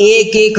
1-1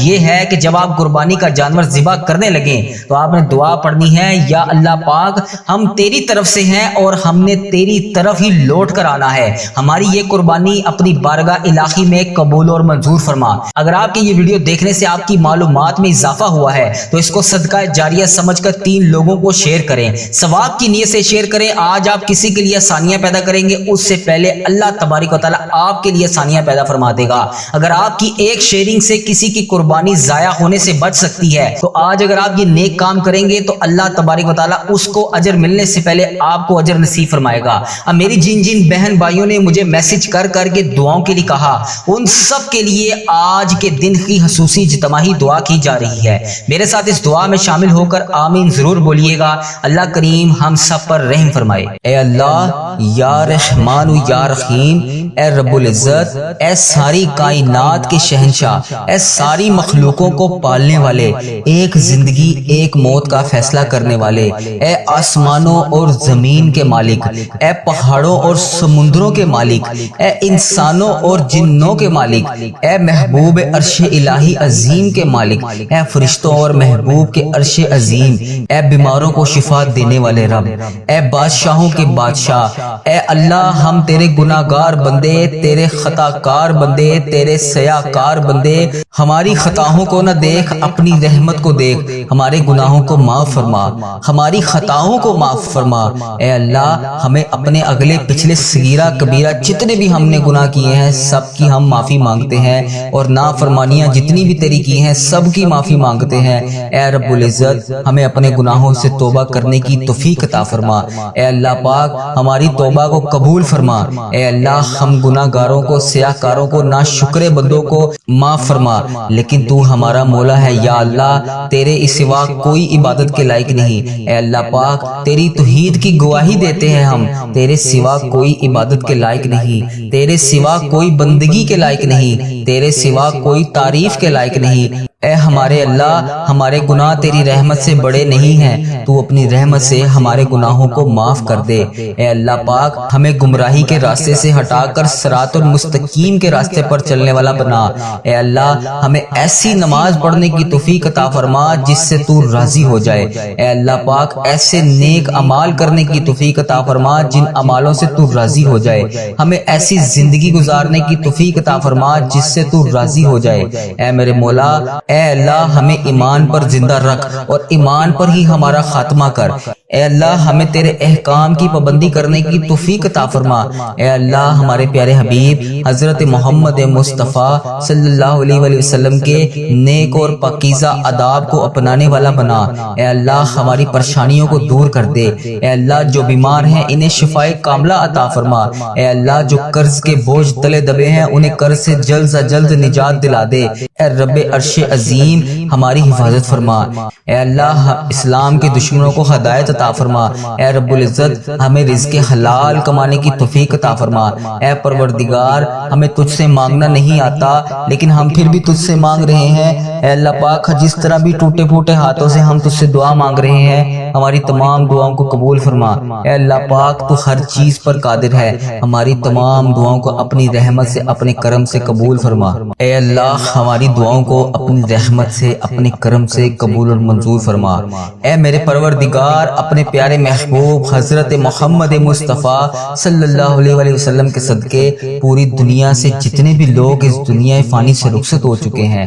یہ ہے کہ جب آپ قربانی کا جانور ذبح کرنے لگیں تو آپ نے دعا پڑھنی ہے، یا اللہ پاک ہم تیری طرف سے ہیں اور ہم نے تیری طرف ہی لوٹ کر آنا ہے، ہماری یہ قربانی اپنی بارگاہ الہی میں قبول اور منظور فرما۔ اگر آپ کے یہ ویڈیو دیکھنے سے آپ کی معلومات میں اضافہ ہوا ہے تو اس کو صدقہ جاریہ سمجھ کر 3 لوگوں کو شیئر کریں، ثواب کی نیت سے شیئر کریں۔ آج آپ کسی کے لیے آسانیاں پیدا کریں گے، اس سے پہلے اللہ تبارک و تعالیٰ آپ کے لیے آسانیاں پیدا فرما دے گا۔ اگر آپ کی ایک شیئرنگ سے کسی کی قربانی ضائع ہونے سے بچ سکتی ہے تو آج اگر آپ یہ نیک کام کریں گے تو اللہ تبارک و تعالیٰ اس کو اجر ملنے سے پہلے آپ کو اجر نصیب فرمائے گا۔ اب میری جن بہن بھائیوں نے مجھے میسج کر کے دعاؤں کے لیے کہا، ان سب کے لیے آج کے دن کی خصوصی اجتماعی دعا کی جا رہی ہے۔ میرے ساتھ اس دعا میں شامل ہو کر آمین ضرور بولیے گا۔ اللہ کریم ہم سب پر رحم فرمائے۔ اے اللہ یا رحمان و یا رحیم، اے رب العزت، اے ساری کائنات کے شہنشاہ، اے ساری مخلوقوں کو پالنے والے، ایک زندگی ایک موت کا فیصلہ کرنے والے، اے آسمانوں اور زمین کے مالک، اے پہاڑوں اور سمندروں کے مالک، اے انسانوں اور جنوں کے مالک، اے محبوب عرش الہی عظیم کے مالک، اے فرشتوں اور محبوب کے عرش عظیم، اے بیماروں کو شفا دینے والے رب، اے بادشاہوں کے بادشاہ، اے اللہ ہم تیرے گناہگار بندے، تیرے خطا کار بندے، تیرے سیاکار بندے، ہماری خطاؤں کو نہ دیکھ، اپنی رحمت کو دیکھ، ہمارے گناہوں کو معاف فرما، ہماری خطاؤں کو معاف فرما۔ اے اللہ ہمیں اپنے اگلے پچھلے صغیرہ کبیرہ جتنے بھی ہم نے گناہ کیے ہیں سب کی ہم معافی مانگتے ہیں، اور نافرمانیاں جتنی بھی تیری کی ہیں سب کی معافی مانگتے ہیں۔ اے رب العزت ہمیں اپنے گناہوں سے توبہ کرنے کی توفیق عطا فرما۔ اے اللہ پاک ہماری توبہ کو قبول فرما۔ اے اللہ ہم گناہ گاروں کو، سیاہکاروں کو، ناشکرے بندوں کو معاف فرما، لیکن تو ہمارا مولا ہے یا اللہ، تیرے سوا کوئی عبادت کے لائق نہیں۔ اے اللہ پاک تیری توحید کی گواہی دیتے ہیں ہم، تیرے سوا کوئی عبادت کے لائق نہیں، تیرے سوا کوئی بندگی کے لائق نہیں، تیرے سوا کوئی تعریف کے لائق نہیں۔ اے ہمارے اللہ ہمارے گناہ تیری رحمت سے بڑے نہیں ہیں، تو اپنی رحمت سے ہمارے گناہوں کو معاف کر دے۔ اے اللہ پاک ہمیں گمراہی کے راستے سے ہٹا کر صراط المستقیم کے راستے پر چلنے والا بنا۔ اے اللہ ہمیں ایسی نماز پڑھنے کی توفیق عطا فرما جس سے تو راضی ہو جائے۔ اے اللہ پاک ایسے نیک اعمال کرنے کی توفیق عطا فرما جن اعمالوں سے تو راضی ہو جائے۔ ہمیں ایسی زندگی گزارنے کی توفیق عطا فرما جس سے تو راضی ہو جائے۔ اے میرے مولا، اے اللہ ہمیں ایمان پر زندہ رکھ اور ایمان پر ہی ہمارا خاتمہ کر۔ اے اللہ ہمیں تیرے احکام کی پابندی کرنے کی توفیق عطا فرما۔ اے اللہ ہمارے پیارے حبیب حضرت محمد مصطفیٰ صلی اللہ علیہ وآلہ وسلم کے نیک اور پاکیزہ آداب کو اپنانے والا بنا۔ اے اللہ ہماری پریشانیوں کو دور کر دے۔ اے اللہ جو بیمار ہیں انہیں شفائے کاملہ عطا فرما۔ اے اللہ جو قرض کے بوجھ تلے دبے ہیں انہیں قرض سے جلد سے جلد نجات دلا دے۔ اے رب عرش عظیم ہماری حفاظت فرما۔ اے اللہ اسلام کے دشمنوں کو ہدایت عطا فرما۔ اے رب العزت ہمیں رزق حلال کمانے کی توفیق عطا فرما۔ اے پروردگار ہمیں تجھ سے مانگنا نہیں آتا لیکن ہم پھر بھی تجھ سے مانگ رہے ہیں۔ اے اللہ پاک جس طرح بھی ٹوٹے پھوٹے ہاتھوں سے ہم تجھ سے دعا مانگ رہے ہیں ہماری تمام دعاؤں کو قبول فرما۔ اے اللہ پاک تو ہر چیز پر قادر ہے، ہماری تمام دعاؤں کو اپنی رحمت سے اپنے کرم سے قبول فرما۔ اے اللہ ہماری دعاؤں کو اپنی رحمت سے اپنے کرم سے قبول اور منظور فرما۔ اے میرے پروردگار اپنے پیارے محبوب حضرت محمد مصطفیٰ صلی اللہ علیہ وآلہ وسلم کے صدقے پوری دنیا سے جتنے بھی لوگ اس دنیا فانی سے رخصت ہو چکے ہیں،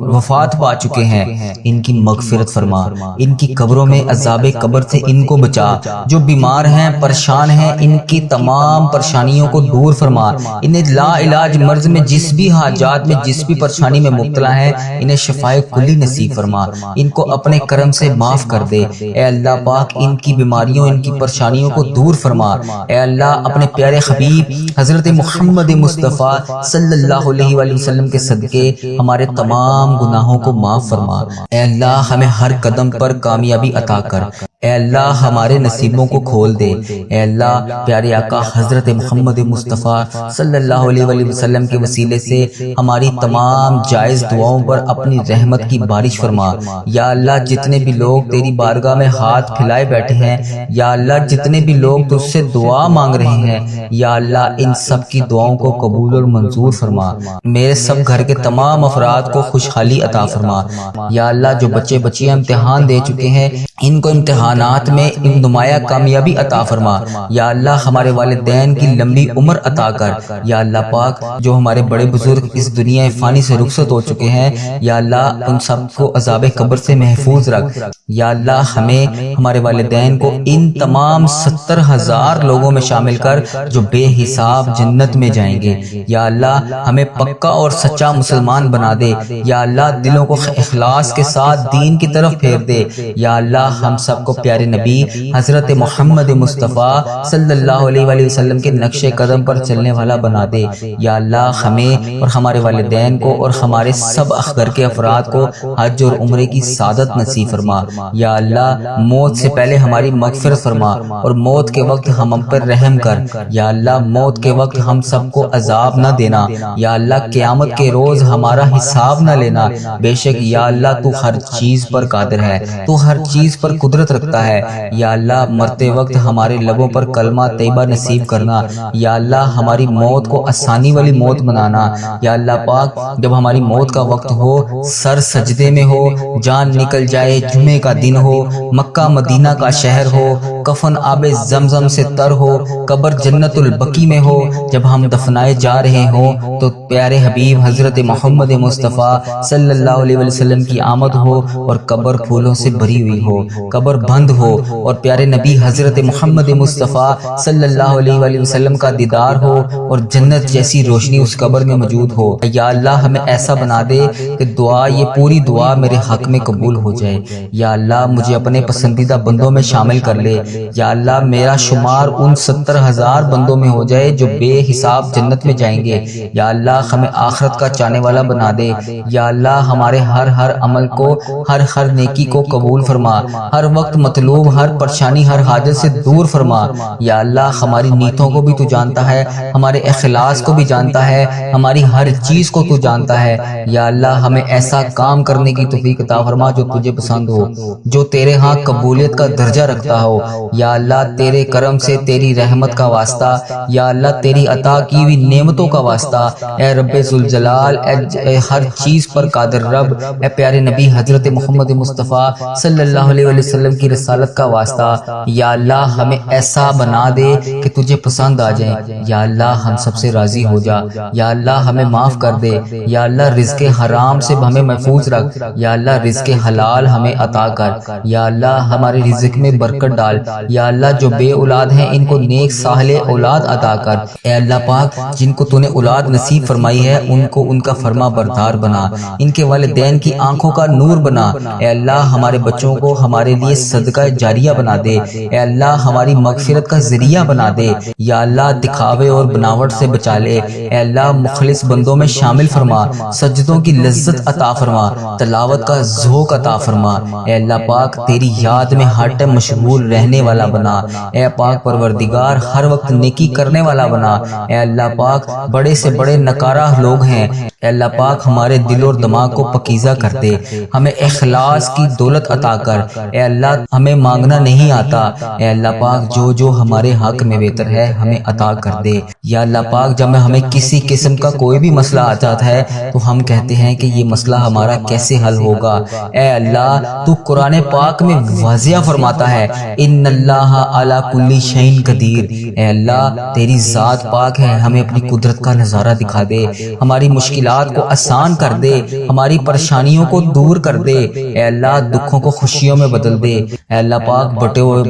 وفات پا چکے ہیں، ان کی مغفرت فرما، ان کی قبروں میں عذاب قبر سے ان کو بچا، جو بیمار ہیں پریشان ہیں ان کی تمام پریشانیوں کو دور فرما، انہیں لا علاج مرض میں جس بھی حاجات میں جس بھی پریشانی میں مبتلا ہے انہیں شفائے کلی نصیب فرما، ان کو اپنے کرم سے معاف کر دے۔ اے اللہ پاک ان کی بیماریوں ان کی پریشانیوں کو دور فرما۔ اے اللہ اپنے پیارے حبیب حضرت محمد مصطفیٰ صلی اللہ علیہ وآلہ وسلم کے صدقے ہمارے تمام گناہوں کو معاف فرما۔ اے اللہ ہمیں ہر قدم پر کامیابی عطا کر۔ اے اللہ ہمارے نصیبوں کو کھول دے۔ اے اللہ پیارے آقا حضرت محمد مصطفیٰ صلی اللہ علیہ وآلہ وسلم کے وسیلے سے ہماری تمام جائز دعاؤں پر اپنی رحمت کی بارش فرما۔ یا اللہ جتنے بھی لوگ تیری بارگاہ میں ہاتھ پھیلائے بیٹھے ہیں، یا اللہ جتنے بھی لوگ تجھ سے دعا مانگ رہے ہیں، یا اللہ ان سب کی دعاؤں کو قبول اور منظور فرما۔ میرے سب گھر کے تمام افراد کو خوشحالی عطا فرما۔ یا اللہ جو بچے بچیاں امتحان دے چکے ہیں، ان کو امتحانات میں نمایاں کامیابی عطا فرما۔ یا اللہ ہمارے والدین کی لمبی عمر عطا کر۔ یا اللہ پاک جو ہمارے بڑے بزرگ اس دنیا فانی سے رخصت ہو چکے ہیں، یا اللہ ان سب کو عذاب قبر سے محفوظ رکھ۔ یا اللہ ہمیں ہمارے والدین کو ان تمام 70,000 لوگوں میں شامل کر جو بے حساب جنت میں جائیں گے۔ یا اللہ ہمیں پکا اور سچا مسلمان بنا دے۔ یا اللہ دلوں کو اخلاص کے ساتھ دین کی طرف پھیر دے۔ یا اللہ ہم سب کو پیارے نبی حضرت محمد مصطفیٰ صلی اللہ علیہ وآلہ وسلم کے نقش قدم پر چلنے والا بنا دے۔ یا اللہ ہمیں اور ہمارے والدین کو اور ہمارے سب گھر کے افراد کو حج اور عمرے کی سعادت نصیب فرما۔ یا اللہ موت سے پہلے ہماری مغفرت فرما اور موت کے وقت ہم پر رحم کر۔ یا اللہ موت کے وقت ہم سب کو عذاب نہ دینا۔ یا اللہ قیامت کے روز ہمارا حساب نہ لینا۔ بے شک یا اللہ تو ہر چیز پر قادر ہے، تو ہر چیز پر قدرت رکھتا ہے۔ یا اللہ مرتے وقت ہمارے لبوں پر کلمہ طیبہ نصیب کرنا۔ یا اللہ ہماری موت کو آسانی والی موت بنانا۔ یا اللہ پاک جب ہماری موت کا وقت ہو، سر سجدے میں ہو، جان نکل جائے، جمعے کا دن ہو، مکہ مدینہ کا شہر ہو، کفن آب زمزم سے تر ہو، قبر جنت البقیع میں ہو، جب ہم دفنائے جا رہے ہوں تو پیارے حبیب حضرت محمد مصطفیٰ صلی اللہ علیہ وسلم کی آمد ہو اور قبر پھولوں سے بھری ہوئی ہو، قبر بند ہو اور پیارے نبی حضرت محمد مصطفیٰ صلی اللہ علیہ وآلہ وسلم کا دیدار ہو اور جنت جیسی روشنی اس قبر میں موجود ہو۔ یا اللہ ہمیں ایسا بنا دے کہ دعا یہ پوری دعا میرے حق میں قبول ہو جائے۔ یا اللہ مجھے اپنے پسندیدہ بندوں میں شامل کر لے۔ یا اللہ میرا شمار ان 70,000 بندوں میں ہو جائے جو بے حساب جنت میں جائیں گے۔ یا اللہ ہمیں آخرت کا چاہنے والا بنا دے۔ یا اللہ ہمارے ہر عمل کو، ہر نیکی کو قبول فرما، ہر وقت مطلوب، ہر پریشانی، ہر حاجت سے دور فرما۔ یا اللہ ہماری نیتوں کو بھی تو جانتا ہے، ہمارے اخلاص کو بھی جانتا ہے، ہماری ہر چیز کو تو جانتا ہے۔ یا اللہ ہمیں ایسا کام کرنے کی توفیق عطا فرما جو تجھے پسند ہو، جو تیرے ہاں قبولیت کا درجہ رکھتا ہو۔ یا اللہ تیرے کرم سے، تیری رحمت کا واسطہ، یا اللہ تیری عطا کی ہوئی نعمتوں کا واسطہ، اے رب ذوالجلال، اے ہر چیز پر قادر رب، اے پیارے نبی حضرت محمد مصطفیٰ صلی اللہ علیہ وسلم کی رسالت کا واسطہ، یا اللہ ہمیں ایسا بنا دے کہ تجھے پسند آ جائیں۔ یا اللہ ہم سب سے راضی ہو جا۔ یا اللہ ہمیں معاف کر دے۔ یا اللہ رزق حرام سے ہمیں محفوظ رکھ۔ یا اللہ رزق حلال ہمیں عطا کر۔ یا اللہ ہمارے رزق میں برکت ڈال۔ یا اللہ جو بے اولاد ہیں ان کو نیک صالح اولاد عطا کر۔ اے اللہ پاک جن کو تو نے اولاد نصیب فرمائی ہے ان کو ان کا فرما بردار بنا، ان کے والدین کی آنکھوں کا نور بنا۔ اے اللہ ہمارے بچوں کو ہمارے لیے صدقہ جاریہ بنا دے۔ اے اللہ ہماری مغفرت کا ذریعہ بنا دے۔ یا اللہ دکھاوے اور بناوٹ سے بچا لے۔ اے اللہ مخلص بندوں میں شامل فرما، سجدوں کی لذت عطا فرما، تلاوت کا ذوق عطا فرما۔ اے اللہ پاک تیری یاد میں ہر ٹائم مشغول رہنے والا بنا۔ اے پاک پروردگار ہر وقت نیکی کرنے والا بنا۔ اے اللہ پاک بڑے سے بڑے نکارہ لوگ ہیں، اے اللہ پاک ہمارے دل اور دماغ کو پکیزہ کر دے، ہمیں اخلاص کی دولت عطا کر۔ اے اللہ ہمیں مانگنا نہیں آتا، اے اللہ پاک جو ہمارے حق میں بہتر ہے ہمیں عطا کر دے۔ یا اللہ پاک جب ہمیں کسی قسم کا کوئی بھی مسئلہ آ جاتا ہے تو ہم کہتے ہیں کہ یہ مسئلہ ہمارا کیسے حل ہوگا، اے اللہ تو قرآن پاک میں واضح فرماتا ہے ان اللہ علی کل شیء قدیر۔ اے اللہ تیری ذات پاک ہے، ہمیں اپنی قدرت کا نظارہ دکھا دے، ہماری مشکلات کو آسان کر دے، ہماری پریشانیوں کو دور کر دے۔ اے اللہ دکھوں کو خوشیوں میں بدل دے۔ اے اللہ پاک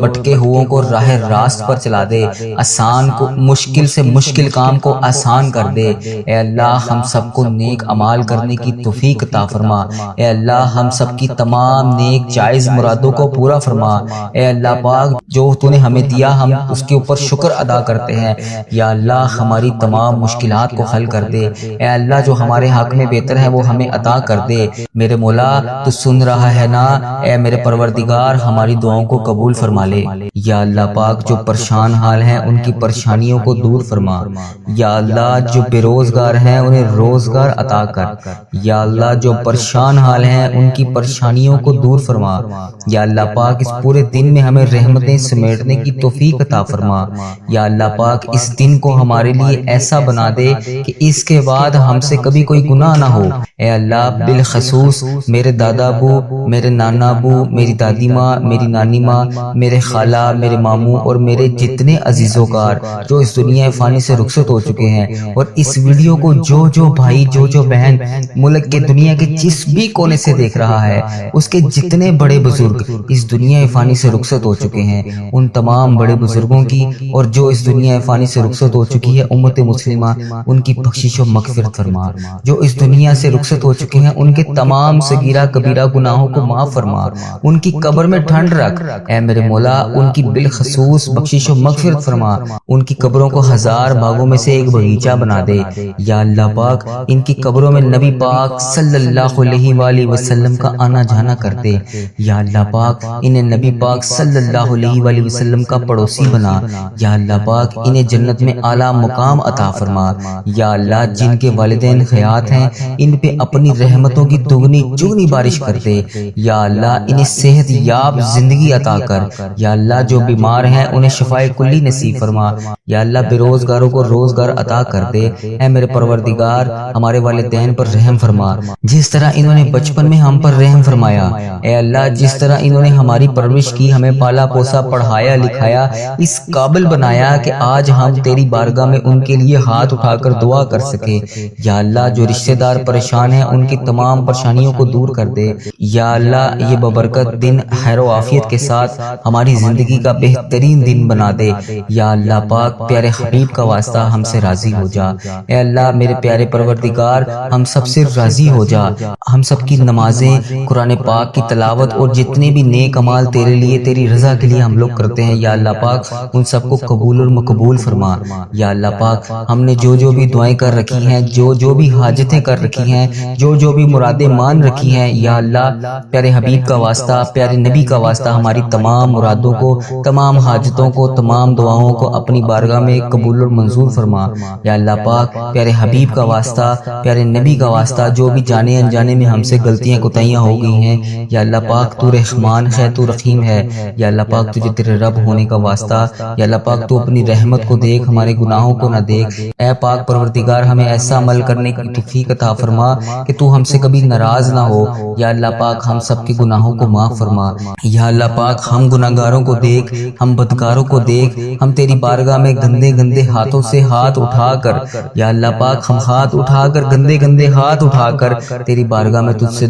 بٹکے ہوئوں کو راہ راست پر چلا دے، آسان کو مشکل سے مشکل کام کو آسان کر دے۔ اے اللہ ہم سب کو نیک اعمال کرنے کی توفیق عطا فرما۔ اے اللہ ہم سب کی تمام نیک جائز مرادوں کو پورا فرما۔ اے اللہ پاک جو تو نے ہمیں دیا ہم اس کے اوپر شکر ادا کرتے ہیں۔ یا اللہ ہماری تمام مشکلات کو حل کر دے۔ اے اللہ جو ہمارے حق میں بہتر ہے وہ ہمیں عطا کر دے۔ میرے مولا تو سن رہا ہے نا، اے میرے پروردگار ہماری ہماری دعاؤں کو قبول فرما لے۔ یا اللہ پاک جو پریشان حال ہیں ان کی پریشانیوں کو دور فرما۔ یا اللہ جو بے روزگار ہیں انہیں روزگار عطا کر۔ یا اللہ جو پریشان حال ہیں ان کی پریشانیوں کو دور فرما۔ یا اللہ پاک اس پورے دن میں ہمیں رحمتیں سمیٹنے کی توفیق عطا فرما۔ یا اللہ پاک اس دن کو ہمارے لیے ایسا بنا دے کہ اس کے بعد ہم سے کبھی کوئی گناہ نہ ہو۔ اے اللہ بالخصوص میرے دادا ابو، میرے نانا ابو، میری دادی ماں، میری نانی ماں، میرے خالہ، میرے ماموں اور میرے جتنے عزیز و کار جو اس دنیا فانی سے رخصت ہو چکے ہیں، اور اس ویڈیو کو جو بھائی جو بہن ملک کے دنیا کے جس بھی کونے سے دیکھ رہا ہے، اس کے جتنے بڑے بزرگ اس دنیا فانی سے رخصت ہو چکے ہیں، ان تمام بڑے بزرگوں کی اور جو اس دنیا فانی سے رخصت ہو چکی ہے امت مسلمہ، ان کی بخشش و مغفرت فرما۔ جو اس دنیا سے رخصت ہو چکے ہیں ان کے تمام صغیرہ کبیرہ گناہوں کو معاف فرما، ان کی قبر میں ٹھنڈ رکھ۔ اے میرے مولا ان کی بالخصوص بخشش و مغفرت فرما، ان کی قبروں کو 1000 باغوں میں سے ایک باغیچہ بنا دے۔ یا اللہ پاک ان کی قبروں میں نبی پاک صلی اللہ علیہ وآلہ وسلم کا آنا جانا کر دے۔ یا اللہ پاک انہیں نبی پاک صلی اللہ علیہ وآلہ وسلم کا پڑوسی بنا۔ یا اللہ پاک انہیں جنت میں اعلیٰ مقام عطا فرما۔ یا اللہ جن کے والدین حیات ہیں ان پہ اپنی رحمتوں کی دگنی چگنی بارش کر دے۔ یا اللہ انہیں صحت یاب زندگی عطا کر۔ یا اللہ جو بیمار ہیں انہیں شفائے کلی نصیب فرما۔ یا اللہ بے روزگاروں کو روزگار عطا کر دے۔ اے میرے پروردگار ہمارے والدین پر رحم فرما، جس طرح انہوں نے بچپن میں ہم پر رحم فرمایا۔ اے اللہ جس طرح انہوں نے ہماری پرورش کی، ہمیں پالا پوسا، پڑھایا لکھایا، اس قابل بنایا کہ آج ہم تیری بارگاہ میں ان کے لیے ہاتھ اٹھا کر دعا کر سکے۔ یا اللہ جو رشتہ دار پریشان ہیں ان کی تمام پریشانیوں کو دور کر دے۔ یا اللہ یہ ببرکت دن خیر و عافیت کے ساتھ ہماری زندگی کا بہترین دن بنا دے۔ یا اللہ پاک پیارے حبیب کا واسطہ ہم سے راضی ہو جا۔ اے اللہ میرے پیارے پروردگار ہم سب سے راضی ہو جا۔ ہم سب کی نمازیں، قرآن پاک کی تلاوت اور جتنے بھی نیک اعمال تیرے لیے تیری رضا کے لیے ہم لوگ کرتے ہیں، یا اللہ پاک ان سب کو قبول اور مقبول فرما۔ یا اللہ پاک ہم نے جو بھی دعائیں کر رکھی ہیں، جو بھی حاجتیں کر رکھی ہیں، جو بھی مرادیں مان رکھی ہیں، یا اللہ پیارے حبیب کا واسطہ، پیارے نبی کا واسطہ ہماری تمام مرادوں کو، تمام حاجتوں کو، تمام دعاؤں کو اپنی بارگاہ میں قبول اور منظور فرما۔ یا اللہ پاک پیارے حبیب کا واسطہ، پیارے نبی کا واسطہ جو بھی جانے انجانے میں ہم سے غلطیاں کوتاہیاں ہو گئی ہیں، یا اللہ پاک تو رحمان ہے، تو رحیم ہے۔ یا اللہ پاک تجھے تیرے رب ہونے کا واسطہ، یا اللہ پاک تو اپنی رحمت کو دیکھ، ہمارے گناہوں کو نہ دیکھ۔ اے پاک پروردگار ہمیں ایسا عمل کرنے کی توفیق عطا فرما کہ تو ہم سے کبھی ناراض نہ ہو۔ یا اللہ پاک ہم سب کے گناہوں کو معاف فرما۔ یا اللہ پاک ہم گناہگاروں کو دیکھ، ہم بدکاروں کو دیکھ، ہم تیری بارگاہ میں گندے ہاتھوں سے ہاتھ اٹھا کر، یا اللہ پاک ہم ہاتھ اٹھا کر گندے ہاتھ اٹھا کر تیری بارگاہ میں تجھ سے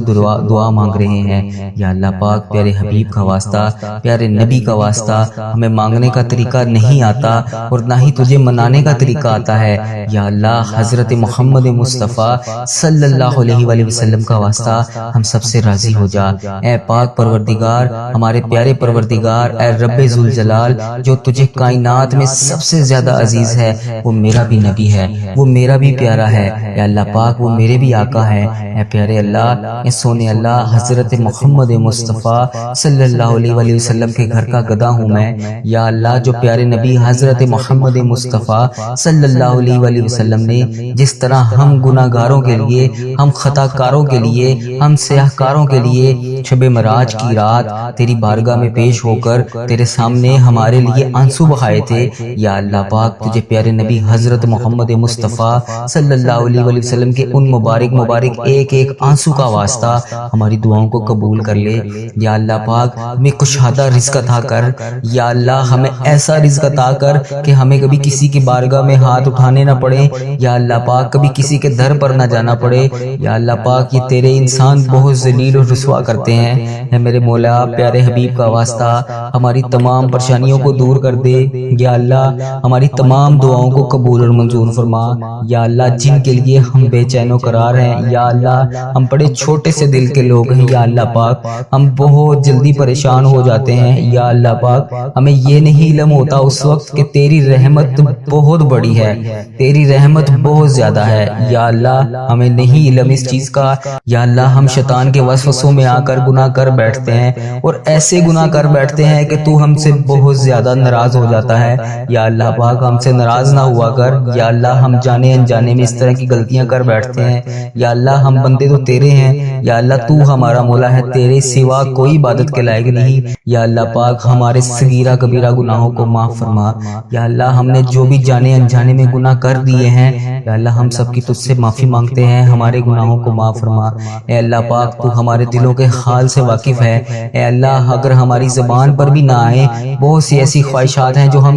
دعا مانگ رہے ہیں۔ یا اللہ پاک پیارے حبیب کا واسطہ، پیارے نبی کا واسطہ ہمیں مانگنے کا طریقہ نہیں آتا اور نہ ہی تجھے منانے کا طریقہ آتا ہے۔ یا اللہ حضرت محمد مصطفیٰ صلی اللہ علیہ وآلہ وسلم کا واسطہ ہم سب سے راضی ہو جا۔ اے پاک پروردگار ہمارے پیارے پروردگار، اے رب ذوالجلال جو تجھے کائنات میں سب سے زیادہ عزیز ہے، وہ میرا بھی نبی ہے، وہ میرا بھی پیارا ہے۔ اے اللہ پاک وہ میرے بھی آقا ہے۔ اے پیارے اللہ، اے سونے اللہ، حضرت محمد مصطفیٰ صلی اللہ علیہ وآلہ وسلم کے گھر کا گدھا ہوں میں۔ یا اللہ جو پیارے نبی حضرت محمد مصطفیٰ صلی اللہ علیہ وآلہ وسلم نے جس طرح ہم گناہگاروں کے لیے، ہم خطا کاروں کے لیے، ہم سیاہ کاروں کے لیے شب معراج کی رات تیری بارگاہ میں پیش ہو کر تیرے سامنے ہمارے لیے آنسو بہائے تھے، یا اللہ پاک تجھے پیارے نبی حضرت محمد مصطفیٰ صلی اللہ علیہ وآلہ وسلم کے ان مبارک ایک آنسو کا واسطہ ہماری دعاؤں کو قبول کر لے۔ یا اللہ پاک ہمیں کشادہ رزق عطا کر۔ یا اللہ ہمیں ایسا رزق عطا کر کہ ہمیں کبھی کسی کی بارگاہ میں ہاتھ اٹھانے نہ پڑے، یا اللہ پاک کبھی کسی کے در پر نہ جانا پڑے۔ یا اللہ پاک یہ تیرے انسان بہت ذلیل اور رسوا کرتے ہیں۔ اے میرے مولا پیارے حبیب کا واسطہ ہماری تمام پریشانیوں کو دور کر دے۔ یا اللہ ہماری تمام دعاؤں کو قبول اور منظور فرما۔ یا اللہ جن کے لیے ہم بے چین و قرار ہیں، یا اللہ ہم بڑے چھوٹے سے دل کے لوگ ہیں، یا اللہ پاک ہم بہت جلدی پریشان ہو جاتے ہیں، یا اللہ پاک ہمیں یہ نہیں علم ہوتا اس وقت کہ تیری رحمت بہت بڑی ہے، تیری رحمت بہت زیادہ ہے۔ یا اللہ ہمیں نہیں علم اس چیز کا، یا اللہ ہم شیطان کے وسوسوں میں آ کر گناہ کر بیٹھتے ہیں، اور ایسے گناہ کر بیٹھتے ہیں کہ تو ہم سے بہت زیادہ ناراض ہو جاتا ہے۔ یا اللہ پاک ہم سے ناراض نہ ہوا کر، یا اللہ ہم جانے انجانے میں اس طرح کی غلطیاں کر بیٹھتے ہیں، یا اللہ ہم بندے تو تیرے ہیں، یا اللہ تو ہمارا مولا ہے، تیرے سوا کوئی عبادت کے لائق نہیں۔ یا اللہ پاک ہمارے صغیرہ کبیرہ گناہوں کو معاف فرما۔ یا اللہ ہم نے جو بھی جانے انجانے میں گناہ کر دیے ہیں، یا اللہ ہم سب کی تجھ سے معافی مانگتے ہیں، ہمارے گناہوں کو معاف فرما۔ اے اللہ پاک تو ہمارے دلوں کے حال سے واقف ہے۔ اے اللہ اگر ہماری زبان پر بھی نہ آئے، بہت سی ایسی خواہشات ہیں جو ہم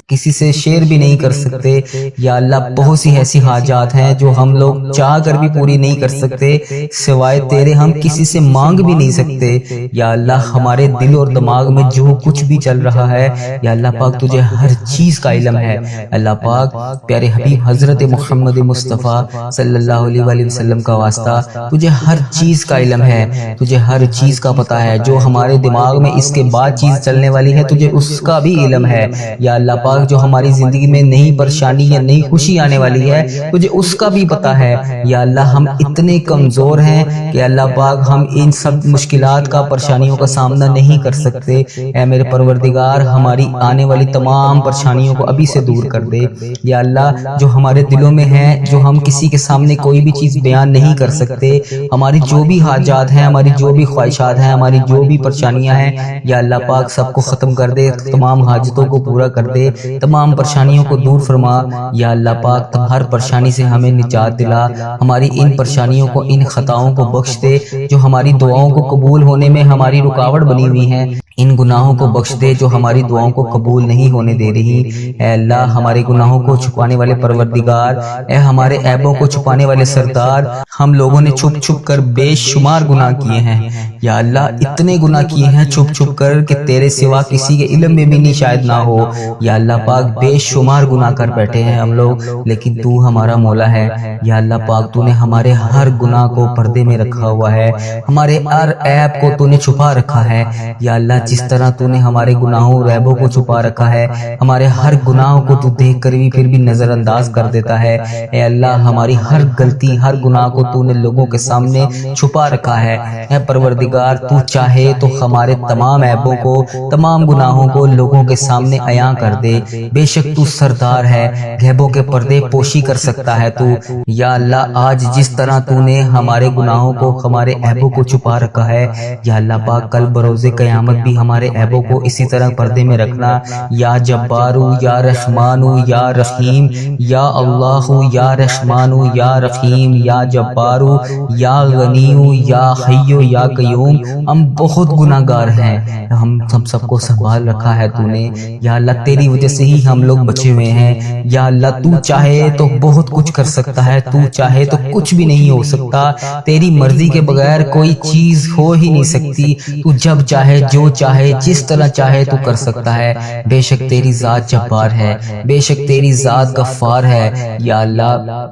کسی سے شیئر بھی نہیں کر سکتے، یا اللہ بہت سی ایسی حاجات ہیں جو ہم لوگ چاہ کر بھی پوری نہیں کر سکتے، سوائے تیرے ہم کسی سے مانگ بھی نہیں سکتے۔ یا اللہ ہمارے دل اور دماغ میں جو کچھ بھی چل رہا ہے، یا اللہ پاک تجھے ہر چیز کا علم ہے۔ اللہ پاک پیارے حبیب حضرت محمد مصطفیٰ صلی اللہ علیہ وآلہ وسلم کا واسطہ، تجھے ہر چیز کا علم ہے، تجھے ہر چیز کا پتہ ہے، جو ہمارے دماغ میں اس کے بعد چیز چلنے والی ہے تجھے اس کا بھی علم ہے۔ یا اللہ پاک جو ہماری زندگی میں نئی پریشانی یا نئی خوشی آنے والی ہے تجھے اس کا بھی پتہ ہے۔ یا اللہ ہم اتنے کمزور ہیں کہ اللہ پاک ہم ان سب مشکلات کا، پریشانیوں کا سامنا نہیں کر سکتے۔ اے میرے پروردگار ہماری آنے والی تمام پریشانیوں کو ابھی سے دور کر دے۔ یا اللہ جو ہمارے دلوں میں ہے، جو ہم کسی کے سامنے کوئی بھی چیز بیان نہیں کر سکتے، ہماری جو بھی حاجات ہیں، ہماری جو بھی خواہشات ہیں، ہماری جو بھی پریشانیاں ہیں، یا اللہ پاک سب کو ختم کر دے، تمام حاجتوں کو پورا کر دے، تمام پریشانیوں کو دور فرما۔ یا اللہ پاک تم ہر پریشانی سے ہمیں نجات دلا، ہماری ان پریشانیوں کو، ان خطاؤں کو بخش دے جو ہماری دعاؤں کو قبول ہونے میں ہماری رکاوٹ بنی ہوئی ہیں، ان گناہوں کو بخش دے جو ہماری دعاؤں کو قبول نہیں ہونے دے رہی۔ اے اللہ ہمارے گناہوں کو چھپانے والے پروردگار، اے ہمارے عیبوں کو چھپانے والے سردار، ہم لوگوں نے چھپ چھپ کر بے شمار گناہ کیے ہیں۔ یا اللہ اتنے گناہ کیے ہیں چھپ چھپ کر کہ تیرے سوا کسی کے علم میں بھی نہیں شاید نہ ہو۔ یا اللہ پاک بے شمار گناہ کر بیٹھے ہیں ہم لوگ، لیکن تو ہمارا مولا ہے۔ یا اللہ پاک تو نے ہمارے ہر گناہ کو پردے میں رکھا ہوا ہے، ہمارے ہر عیب کو تو نے چھپا رکھا ہے۔ یا اللہ جس طرح تو نے ہمارے گناہوں اور عیبوں کو چھپا رکھا ہے، ہمارے ہر گناہوں کو تو دیکھ کر بھی پھر بھی نظر انداز کر دیتا ہے۔ اے اللہ ہماری ہر غلطی، ہر گناہ کو تو نے لوگوں کے سامنے چھپا رکھا ہے۔ اے پروردگار تو چاہے تو ہمارے تمام عیبوں کو، تمام گناہوں کو لوگوں کے سامنے عیاں کر دے۔ بے شک تو سردار ہے، غیبوں کے پردے پوشی کر سکتا ہے تو۔ یا اللہ آج جس طرح تو نے ہمارے گناہوں کو، ہمارے عیبوں کو چھپا رکھا ہے، یا اللہ پاک کل بروز قیامت بھی ہمارے عیبوں کو اسی طرح پردے میں رکھنا۔ یا جبارو یا رحمانو یا رحیم، یا اللہ یا رحمانو یا رحیم، یا جبارو یا غنیو یا حیو یا قیوم۔ ہم بہت گناہ گار ہیں، ہم سب کو سنبھال رکھا ہے تو نے۔ یا اللہ تیری وجہ سے ہی ہم لوگ بچے ہوئے ہیں۔ یا اللہ تو چاہے تو بہت کچھ کر سکتا ہے، تو چاہے تو کچھ بھی نہیں ہو سکتا، تیری مرضی کے بغیر کوئی چیز ہو ہی نہیں سکتی۔ تو جب چاہے، جو چاہے، جس طرح چاہے تو کر سکتا ہے۔ بے شک تیری ذات جبار ہے، بے شک تیری ذات غفار ہے۔ یا اللہ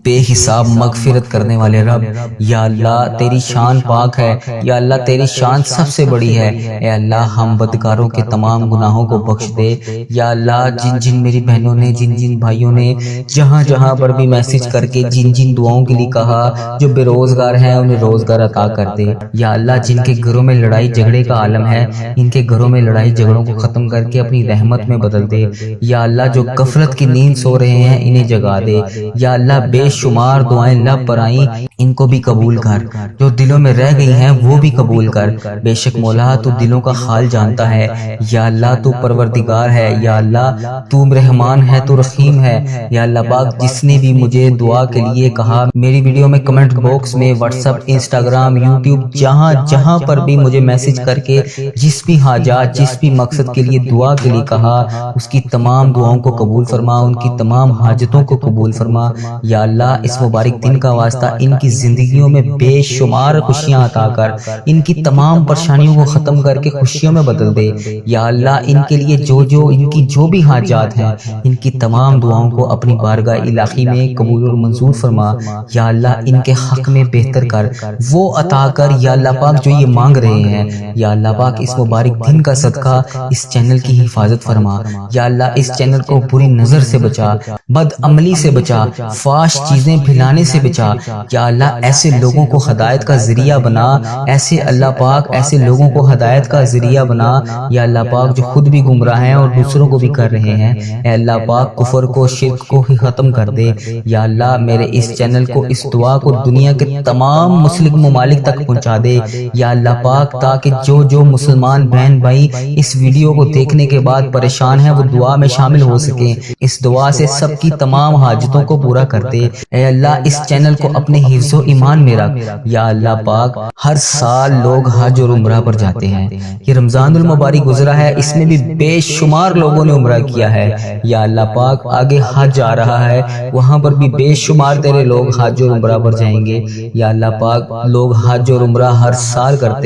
بے حساب مغفرت کرنے والے رب، یا اللہ تیری شان پاک ہے، یا اللہ تیری شان سب سے بڑی ہے۔ اے اللہ ہم بدکاروں کے تمام گناہوں کو بخش دے۔ یا اللہ جن جن میری بہنوں نے، جن جن بھائیوں نے جہاں جہاں پر بھی میسج کر کے جن جن دعاؤں کے لیے کہا، جو بے روزگار ہیں انہیں روزگار عطا کر دے۔ یا اللہ جن کے گھروں میں لڑائی جھگڑے کا عالم ہے، ان کے گھروں میں لڑائی جھگڑوں کو ختم کر کے اپنی رحمت میں بدل دے۔ یا اللہ جو غفلت کی نیند سو رہے ہیں انہیں جگا دے۔ یا اللہ بے شمار دعائیں لب پر آئیں، ان کو بھی قبول کر، جو دلوں میں رہ گئی ہیں وہ بھی قبول کر۔ بے شک مولا تو دلوں کا حال جانتا ہے۔ یا اللہ تو پروردگار ہے، یا اللہ تو رحمان ہے، تو رحیم ہے۔ یا اللہ پاک جس نے بھی مجھے دعا کے لیے کہا، میری ویڈیو میں کمنٹ باکس میں، واٹس ایپ، انسٹاگرام، یوٹیوب، جہاں جہاں پر بھی مجھے میسج کر کے جس بھی حاجات، جس بھی مقصد کے لیے دعا کے لیے کہا، اس کی تمام دعاؤں کو قبول فرما، ان کی تمام حاجتوں کو قبول فرما۔ یا اللہ اس مبارک دن کا واسطہ ان کی کی زندگیوں میں بے شمار خوشیاں عطا کر ان کی تمام پریشانیوں کو ختم کر کے خوشیوں میں بدل دے۔ یا اللہ ان کے لیے ان کی جو بھی حاجات ہیں ان کی تمام دعاؤں کو اپنی بارگاہ الہی میں قبول اور منظور فرما۔ یا اللہ ان کے حق میں بہتر کر، وہ عطا کر یا اللہ پاک جو یہ مانگ رہے ہیں۔ یا اللہ پاک اس مبارک دن کا صدقہ اس چینل کی حفاظت فرما۔ یا اللہ اس چینل کو بری نظر سے بچا، بد عملی سے بچا، فحش چیزیں پھیلانے سے بچا۔ یا اللہ ایسے لوگوں کو ہدایت کا ذریعہ بنا، ایسے اللہ پاک ایسے لوگوں کو ہدایت کا ذریعہ بنا یا اللہ پاک جو خود بھی گمراہ ہیں اور دوسروں کو بھی کر رہے ہیں۔ اے اللہ پاک کفر کو، شرک کو ہی ختم کر دے۔ یا اللہ میرے اس چینل کو، اس دعا کو دنیا کے تمام مسلم ممالک تک پہنچا دے یا اللہ پاک، تاکہ جو مسلمان بہن بھائی اس ویڈیو کو دیکھنے کے بعد پریشان ہیں وہ دعا میں شامل ہو سکیں۔ اس دعا سے سب کی تمام حاجتوں کو پورا کر دے۔ اے اللہ اس چینل کو اپنے حفظ و ایمان میں رکھ۔ یا اللہ پاک ہر سال لوگ حج اور عمرہ پر جاتے ہیں۔ یہ رمضان المبارک گزرا ہے، اس میں بھی بے شمار لوگوں نے عمرہ کیا ہے۔ یا اللہ پاک آگے حج آ رہا ہے، وہاں پر بھی بے شمار تیرے لوگ حج اور عمرہ پر جائیں گے۔ یا اللہ پاک لوگ حج اور عمرہ ہر سال کرتے ہیں۔